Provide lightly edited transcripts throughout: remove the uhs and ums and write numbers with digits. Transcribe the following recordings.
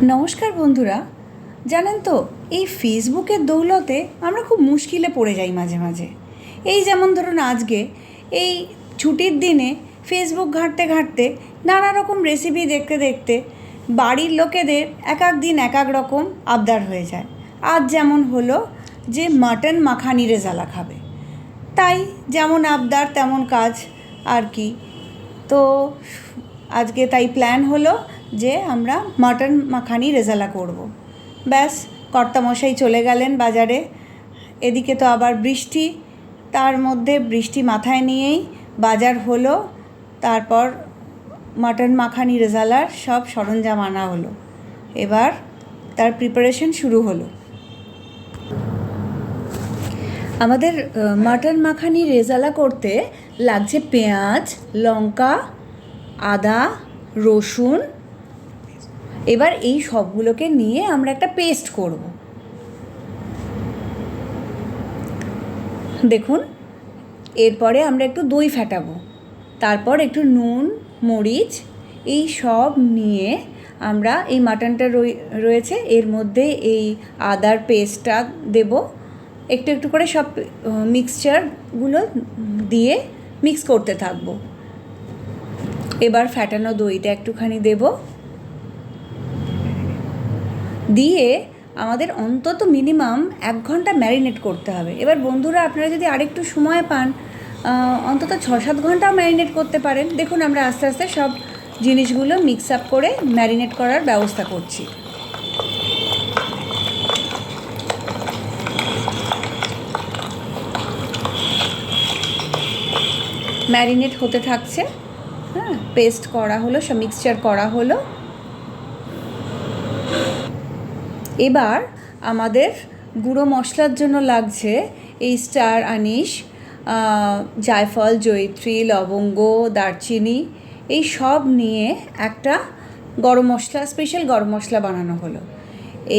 নমস্কার বন্ধুরা। জানেন তো, এই ফেসবুকের দৌলতে আমরা খুব মুশকিলে পড়ে যাই মাঝে মাঝে। এই যেমন ধরুন আজকে এই ছুটির দিনে ফেসবুক ঘাঁটতে ঘাঁটতে নানা রকম রেসিপি দেখতে দেখতে বাড়ির লোকেদের এক এক দিন এক এক রকম আবদার হয়ে যায়। আজ যেমন হলো যে মাটন মাখানি রেজালা খাবে, তাই যেমন আবদার তেমন কাজ আর কি। তো আজকে তাই প্ল্যান হলো যে আমরা মাটন মাখানি রেজালা করব। ব্যাস, কর্তামশাই চলে গেলেন বাজারে। এদিকে তো আবার বৃষ্টি, তার মধ্যে বৃষ্টি মাথায় নিয়েই বাজার হলো। তারপর মাটন মাখানি রেজালার সব সরঞ্জাম আনা হলো। এবার তার প্রিপারেশন শুরু হলো। আমাদের মাটন মাখানি রেজালা করতে লাগছে পেঁয়াজ, লঙ্কা, আদা, রসুন। এবার এই সবগুলোকে নিয়ে আমরা একটা পেস্ট করব। দেখুন, এরপরে আমরা একটু দই ফাটাবো, তারপর একটু নুন, মরিচ এই সব নিয়ে আমরা এই মাটনটা রয়েছে এর মধ্যে এই আদার পেস্টটা দেব। একটু একটু করে সব মিক্সচারগুলো দিয়ে মিক্স করতে থাকবো। এবার ফ্যাটানো দইটা একটুখানি দেব, দিয়ে আমাদের অন্তত মিনিমাম 1 ঘন্টা ম্যারিনেট করতে হবে। এবার বন্ধুরা, আপনারা যদি আরেকটু সময় পান অন্তত 6-7 ঘন্টাও ম্যারিনেট করতে পারেন। দেখুন, আমরা আস্তে আস্তে সব জিনিসগুলো মিক্স আপ করে ম্যারিনেট করার ব্যবস্থা করছি। ম্যারিনেট হতে থাকছে। হ্যাঁ, পেস্ট করা হলো, সব মিক্সচার করা হলো। এবার আমাদের গুঁড়ো মশলার জন্য লাগছে এই স্টার আনিস, জায়ফল, জয়িত্রী, লবঙ্গ, দারচিনি এই সব নিয়ে একটা গরম মশলা, স্পেশাল গরম মশলা বানানো হলো।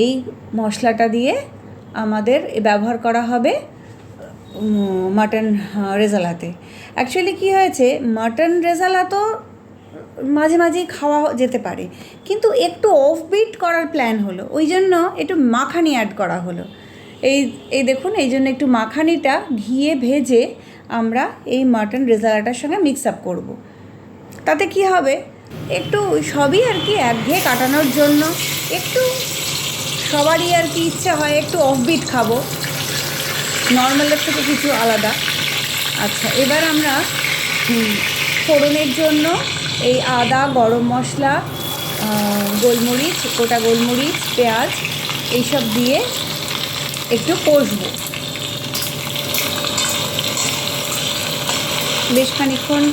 এই মশলাটা দিয়ে আমাদের ব্যবহার করা হবে মাটন রেজালাতে। অ্যাকচুয়ালি কী হয়েছে, মাটন রেজালা তো মাঝে মাঝেই খাওয়া যেতে পারে, কিন্তু একটু অফবিট করার প্ল্যান হলো, ওই জন্য একটু মাখানি অ্যাড করা হলো। এই দেখুন, এই জন্য একটু মাখানিটা ঘিয়ে ভেজে আমরা এই মাটন রেজালাটার সঙ্গে মিক্স আপ করবো। তাতে কি হবে, একটু সবই আর কি একঘেয়ে কাটানোর জন্য একটু সবারই আর কি ইচ্ছা হয় একটু অফবিট খাবো, নর্মালের থেকে কিছু আলাদা। আচ্ছা, এবার আমরা ফোড়নের জন্য এই আদা, গরম মশলা, গোলমরিচ, গোটা গোলমরিচ, পেঁয়াজ এইসব দিয়ে একটু কষবো। বেশ খানিকক্ষণ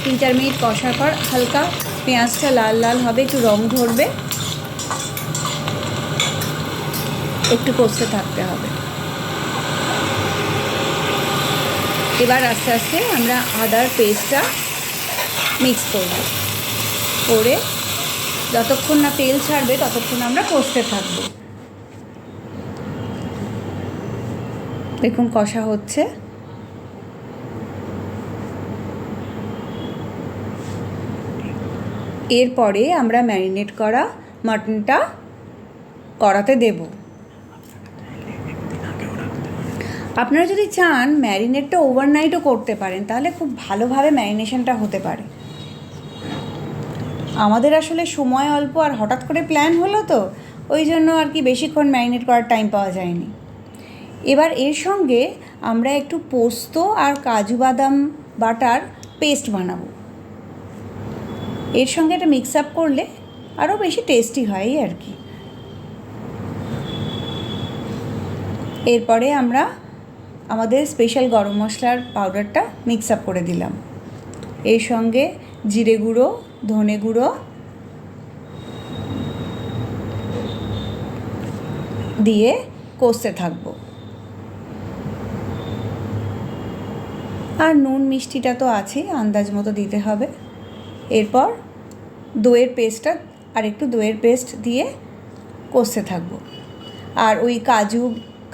3-4 মিনিট কষার পর হালকা পেঁয়াজটা লাল লাল হবে, একটু রং ধরবে, একটু কষতে থাকতে হবে। এবার আস্তে আস্তে আমরা আদার পেস্টটা মিক্স করব, করে যতক্ষণ না তেল ছাড়বে ততক্ষণ আমরা কষতে থাকব। দেখুন, কষা হচ্ছে। এরপরে আমরা ম্যারিনেট করা মাটনটা কড়াতে দেব। আপনারা যদি চান ম্যারিনেটটা ওভারনাইটও করতে পারেন, তাহলে খুব ভালোভাবে ম্যারিনেশনটা হতে পারে। আমাদের আসলে সময় অল্প আর হঠাৎ করে প্ল্যান হলো, তো ওই জন্য আর কি বেশিক্ষণ ম্যারিনেট করার টাইম পাওয়া যায়নি। এবার এর সঙ্গে আমরা একটু পোস্ত আর কাজু বাদাম বাটার পেস্ট বানাবো। এর সঙ্গে এটা মিক্স আপ করলে আরও বেশি টেস্টি হয় আর কি। এরপরে আমরা আমাদের স্পেশাল গরম মশলার পাউডারটা মিক্স আপ করে দিলাম। এর সঙ্গে জিরে গুঁড়ো, ধনে গুঁড়ো দিয়ে কষতে থাকবো। আর নুন মিষ্টিটা তো আছেই, আন্দাজ মতো দিতে হবে। এরপর দইয়ের পেস্টটা, আর একটু দইয়ের পেস্ট দিয়ে কষতে থাকবো। আর ওই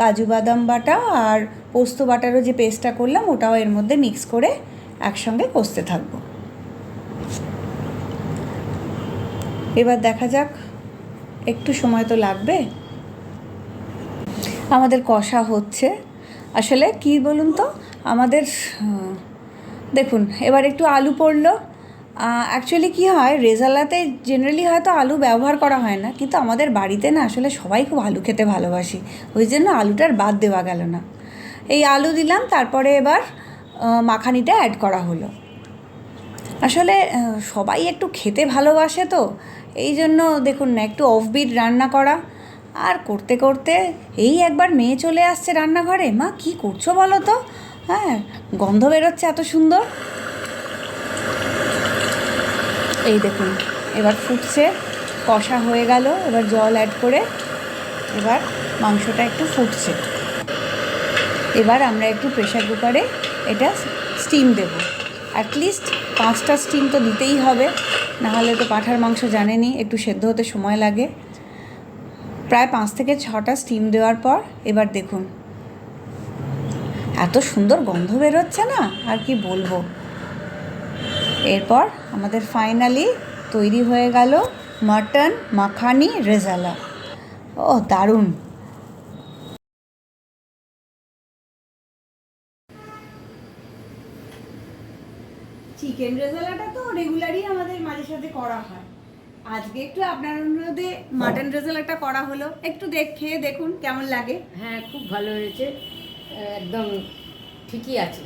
কাজু বাদাম বাটা আর পোস্ত বাটারও যে পেস্টটা করলাম ওটাও এর মধ্যে মিক্স করে একসঙ্গে কষতে থাকবো। এবার দেখা যাক একটু সময় তো লাগবে। আমাদের কষা হচ্ছে। আসলে কি বলুন তো, আমাদের দেখুন এবার একটু আলু পড়লো। অ্যাকচুয়ালি কী হয়, রেজালাতে জেনারেলি হয়তো আলু ব্যবহার করা হয় না, কিন্তু আমাদের বাড়িতে না আসলে সবাই খুব আলু খেতে ভালোবাসি, ওই জন্য আলুটার বাদ দেওয়া গেল না। এই আলু দিলাম, তারপরে এবার মাখানিটা অ্যাড করা হলো। আসলে সবাই একটু খেতে ভালোবাসে তো, এই জন্য দেখুন না একটু অফবিট রান্না করা। আর করতে করতে এই একবার মেয়ে চলে আসছে রান্নাঘরে, মা কি করছো বলো তো, হ্যাঁ গন্ধ বেরোচ্ছে এত সুন্দর। এই দেখুন এবার ফুটছে, কষা হয়ে গেল, এবার জল অ্যাড করে এবার মাংসটা একটু ফুটছে। এবার আমরা একটু প্রেশার কুকারে এটা স্টিম দেব। অ্যাটলিস্ট 5টা স্টিম তো দিতেই হবে, নাহলে তো পাঁঠার মাংস জানেনই একটু সেদ্ধ হতে সময় লাগে। প্রায় 5 থেকে 6টা স্টিম দেওয়ার পর এবার দেখুন এত সুন্দর গন্ধ বেরোচ্ছে না, আর কি বলবো। এরপর আমাদের ফাইনালি তৈরি হয়ে গেল মাটন মাখানি রেজালা। ও দারুণ! চিকেন রেজালাটা তো রেগুলারই আমাদের মাঝে সাথে করা হয়, আজকে একটু আপনার অনুরোধে মাটন রেজালাটা করা হলো। একটু খেয়ে দেখুন কেমন লাগে। হ্যাঁ, খুব ভালো হয়েছে, একদম ঠিকই আছে।